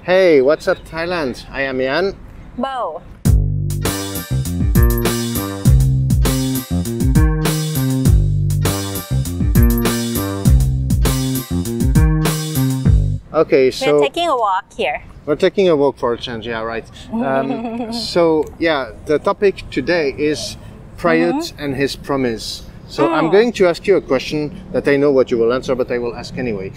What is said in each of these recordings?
Hey, what's up Thailand? I am Yan. Bow. Okay, so we're taking a walk here. We're taking a walk for a change, yeah, right. So, yeah, the topic today is Prayuth and his promise. So I'm going to ask you a question that I know what you will answer, but I will ask anyway.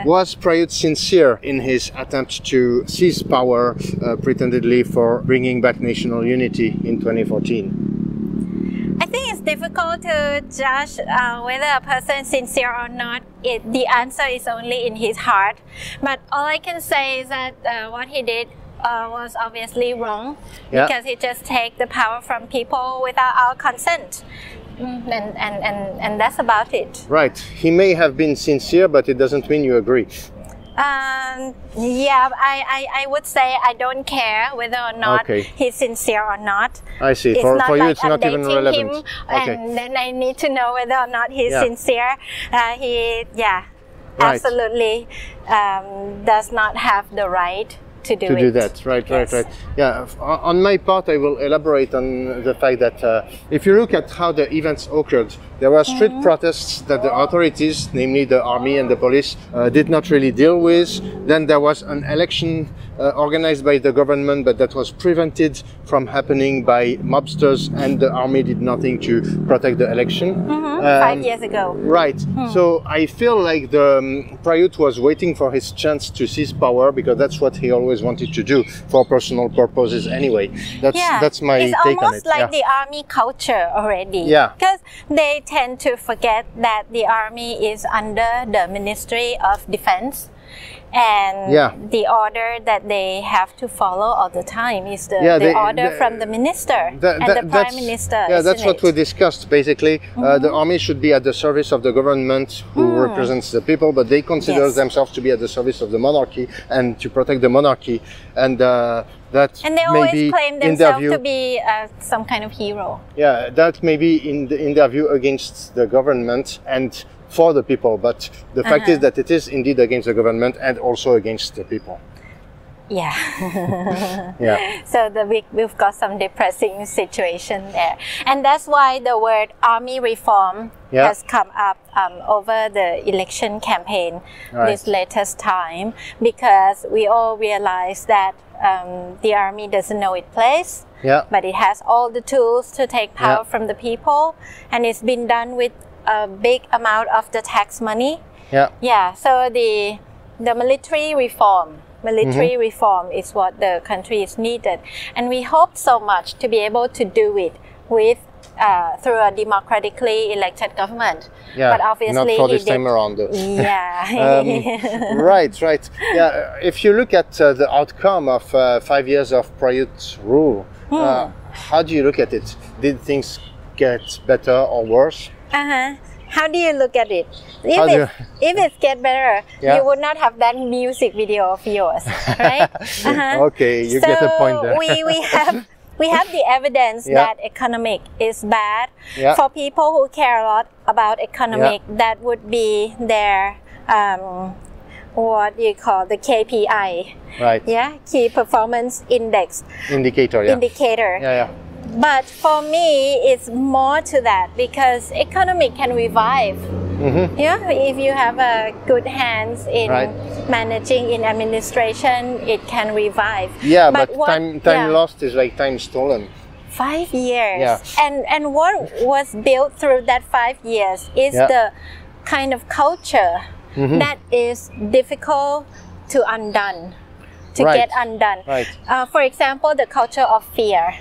Was Prayuth sincere in his attempt to seize power, pretendedly for bringing back national unity in 2014? I think it's difficult to judge whether a person is sincere or not. The answer is only in his heart. But all I can say is that what he did was obviously wrong, because he just take the power from people without our consent. And that's about it. Right. He may have been sincere, but it doesn't mean you agree. Yeah, I would say I don't care whether or not he's sincere or not. I see. It's for like you, it's not even relevant. Him, and then I need to know whether or not he's sincere. Absolutely does not have the right to do that. Right. Yeah, on my part, I will elaborate on the fact that if you look at how the events occurred, there were street protests that the authorities, namely the army and the police, did not really deal with. Then there was an election organized by the government, but that was prevented from happening by mobsters, and the army did nothing to protect the election. 5 years ago. Right. So I feel like the Prayuth was waiting for his chance to seize power, because that's what he always wanted to do for personal purposes anyway. That's my take on it. It's almost like the army culture already. Yeah. Because they tend to forget that the army is under the Ministry of Defense. And the order that they have to follow all the time is the order from the minister and the prime minister. Yeah, that's what we discussed basically. The army should be at the service of the government who represents the people, but they consider themselves to be at the service of the monarchy and to protect the monarchy. And and they always claim themselves to be some kind of hero. Yeah, that may be in their view against the government and for the people, but the fact is that it is indeed against the government and also against the people. Yeah. So we've got some depressing situation there, and that's why the word army reform has come up over the election campaign this latest time, because we all realize that the army doesn't know its place, but it has all the tools to take power from the people, and it's been done with a big amount of the tax money. So the military reform is what the country is needed, and we hope so much to be able to do it with through a democratically elected government. But obviously not for this time around. Right. Yeah, if you look at the outcome of 5 years of Prayuth's rule, how do you look at it? Did things get better or worse? How do you look at it? If it gets better, you would not have that music video of yours, right? Okay, you get the point there. we have the evidence that economic is bad. For people who care a lot about economic, that would be their what you call the KPI. Right. Key performance indicator. But for me, it's more to that, because economy can revive. If you have a good hands in managing, in administration, it can revive. But time lost is like time stolen. 5 years. And what was built through that 5 years is the kind of culture that is difficult to get undone. For example, the culture of fear.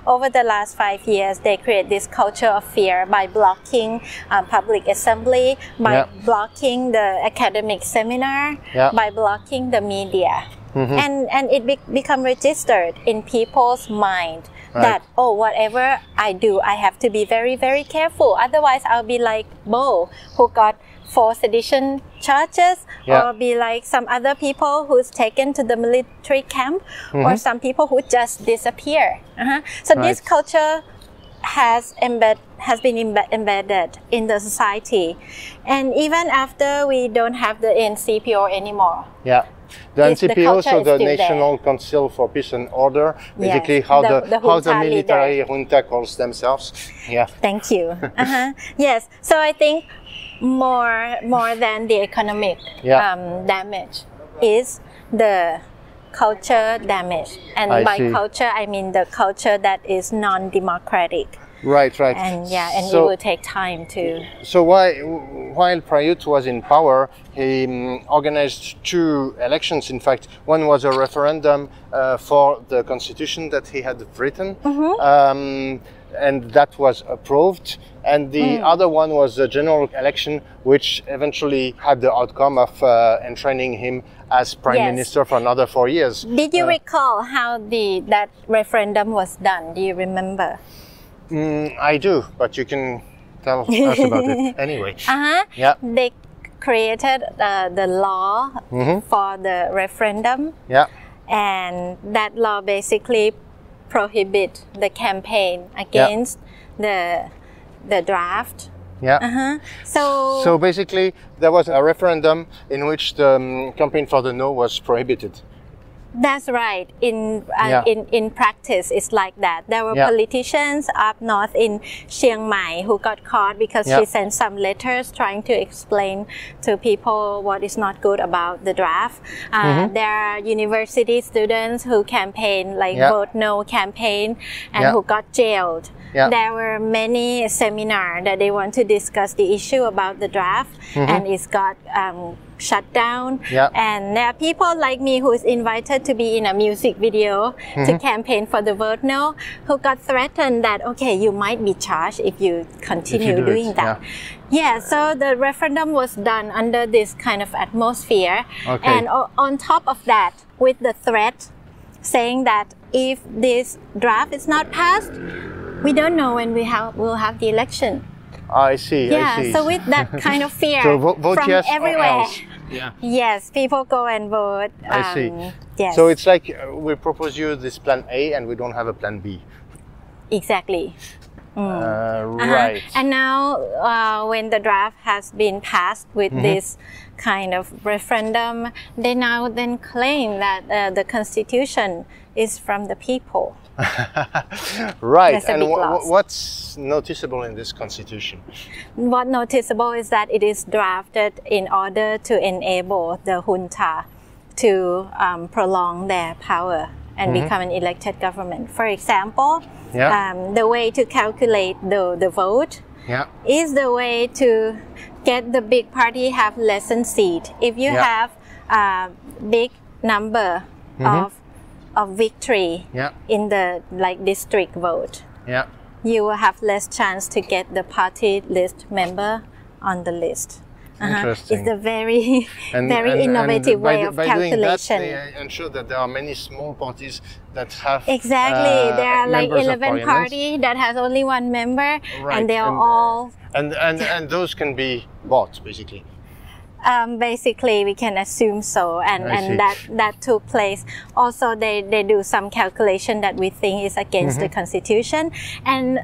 Over the last 5 years, they create this culture of fear by blocking public assembly, by blocking the academic seminar, by blocking the media. And it become registered in people's mind that, whatever I do, I have to be very, very careful. Otherwise, I'll be like Bow, who got 4 sedition charges, or be like some other people who's taken to the military camp, or some people who just disappear. So this culture has been embedded in the society, and even after we don't have the NCPO anymore, The Is the NCPO, culture so is the still National there. Council for Peace and Order, basically Yes, how the the junta military leader. junta calls themselves. Yeah. Thank you. Yes. So I think more than the economic damage is the culture damage, and I by see. culture I mean the culture that is non-democratic. Right. And and So- it will take time to. So while Prayuth was in power, he organized 2 elections. In fact, one was a referendum for the constitution that he had written, and that was approved. And the other one was a general election, which eventually had the outcome of entraining him as prime Yes. minister for another 4 years. Did you recall how that referendum was done? Do you remember? I do, but you can tell us about it anyway. Yeah. They created the law for the referendum, Yeah. and that law basically prohibit the campaign against the draft. Yeah. So So basically, there was a referendum in which the campaign for the no was prohibited. that's right. Yeah. In practice, it's like that. There were Yeah. politicians up north in Chiang Mai who got caught because Yeah. she sent some letters trying to explain to people what is not good about the draft. There are university students who campaign, like Yeah. vote no campaign, and Yeah. who got jailed. Yeah. There were many seminars that they want to discuss the issue about the draft, and it's got shut down. Yeah. And there are people like me who is invited to be in a music video to campaign for the vote no, who got threatened that, okay, you might be charged if you continue do doing it, that. Yeah, so the referendum was done under this kind of atmosphere. Okay. And on top of that, with the threat saying that if this draft is not passed, we don't know when we'll have the election. I see. Yeah, I see. so with that kind of fear So vote from yes or everywhere. else. Yeah. Yes, people go and vote. I see. Yes. So it's like we propose you this plan A and we don't have a plan B. Exactly. Right. And now, when the draft has been passed with this kind of referendum, they now then claim that the constitution is from the people. Right. That's a And big loss. what's noticeable in this constitution? What noticeable is that it is drafted in order to enable the junta to prolong their power and become an elected government. For example, the way to calculate the vote Yeah. is the way to get the big party have lessened seat. If you have a big number of victory in the district vote, Yeah. you will have less chance to get the party list member on the list. Interesting. It's a very innovative way of by calculation. doing that, they ensure that there are many small parties that have Exactly. There are like members of 11 parliament. parties that has only one member, Right. and they are all. And those can be bought basically. Basically, we can assume so, I see. and that took place. Also, they do some calculation that we think is against the constitution, and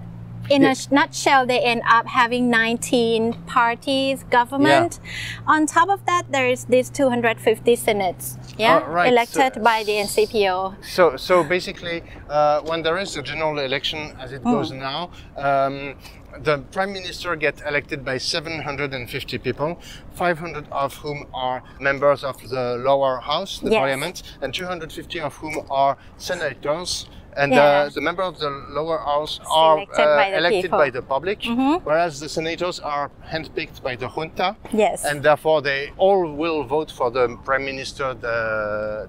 in a nutshell, they end up having 19 parties government. On top of that, there is this 250 senates, Right. elected by the NCPO. So basically, when there is a general election, as it goes now, the prime minister gets elected by 750 people, 500 of whom are members of the lower house, the parliament, and 250 of whom are senators. And the members of the lower house are elected by the public, whereas the senators are handpicked by the junta. Yes. And therefore, they all will vote for the prime minister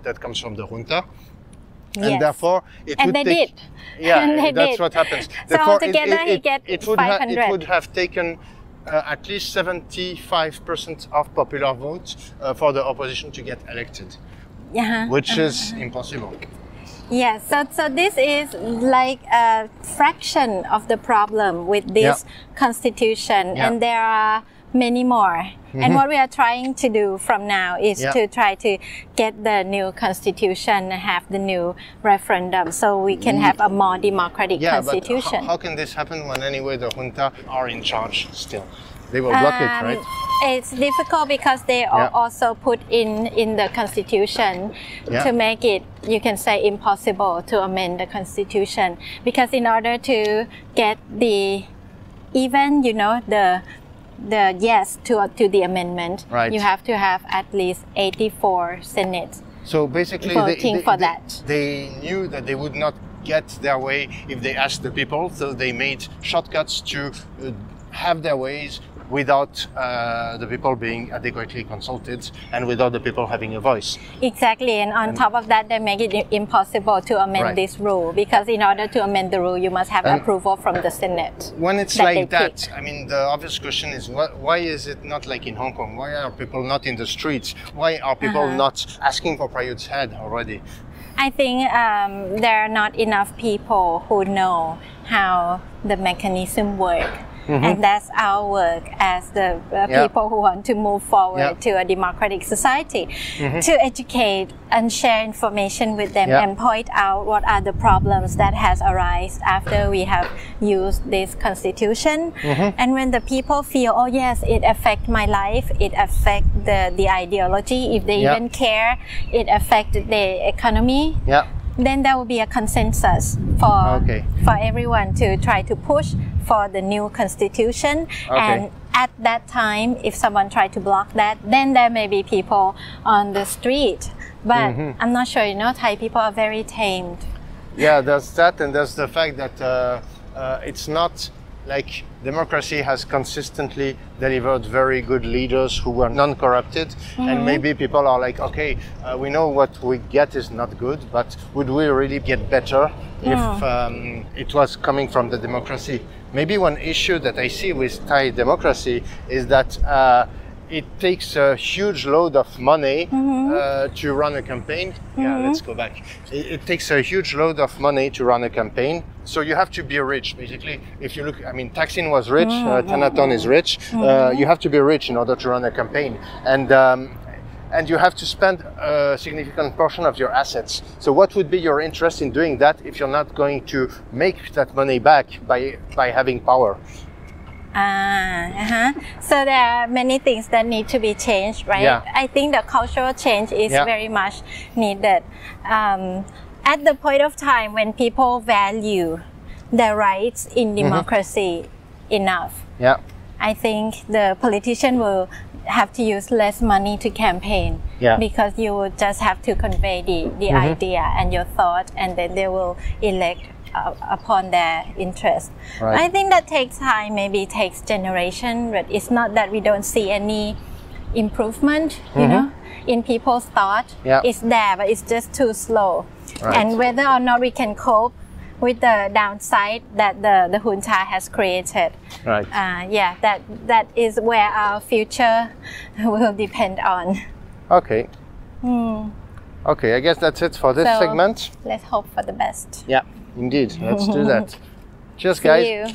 that comes from the junta. And therefore, it would take... Yeah, And they that's did. what happens. So Therefore, altogether, he gets it 500. would have taken at least 75% of popular vote for the opposition to get elected, which is impossible. Yes, so this is like a fraction of the problem with this constitution, and there are many more. And what we are trying to do from now is to try to get the new constitution, have the new referendum, so we can have a more democratic constitution. But how can this happen when anyway the junta are in charge still? they will block it, right? It's difficult because they also put in the constitution to make it, you can say, impossible to amend the constitution. Because in order to get the even, the yes to the amendment, you have to have at least 84 Senate. So basically, they knew that they would not get their way if they asked the people, so they made shortcuts to have their ways without the people being adequately consulted and without the people having a voice. Exactly, and on top of that, they make it impossible to amend this rule, because in order to amend the rule, you must have approval from the Senate. When it's like that, I mean, the obvious question is, why is it not like in Hong Kong? Why are people not in the streets? Why are people not asking for Prayuth's head already? I think there are not enough people who know how the mechanism works. And that's our work as the people who want to move forward to a democratic society, to educate and share information with them and point out what are the problems that has arisen after we have used this constitution. And when the people feel, oh yes, it affects my life, it affects the ideology, if they even care, it affects the economy, then there will be a consensus for everyone to try to push for the new constitution. And at that time, if someone tried to block that, then there may be people on the street. But I'm not sure, Thai people are very tamed. Yeah, there's that, and there's the fact that it's not like democracy has consistently delivered very good leaders who were non-corrupted, and maybe people are like, okay, we know what we get is not good, but would we really get better if it was coming from the democracy? Maybe one issue that I see with Thai democracy is that it takes a huge load of money to run a campaign. Let's go back. It takes a huge load of money to run a campaign. So you have to be rich, basically. If you look, I mean, Thaksin was rich, Thanathorn is rich. You have to be rich in order to run a campaign. And you have to spend a significant portion of your assets. So what would be your interest in doing that if you're not going to make that money back by having power? So there are many things that need to be changed, right? I think the cultural change is very much needed. At the point of time when people value their rights in democracy enough, I think the politician will have to use less money to campaign, because you will just have to convey the idea and your thought, and then they will elect upon their interest. I think that takes time, maybe takes generation, but it's not that we don't see any improvement, in people's thought. It's there, but it's just too slow. And whether or not we can cope with the downside that the junta has created. That is where our future will depend on. Okay. Okay, I guess that's it for this segment. Let's hope for the best. Yeah, indeed. Let's do that. Cheers, guys. See you.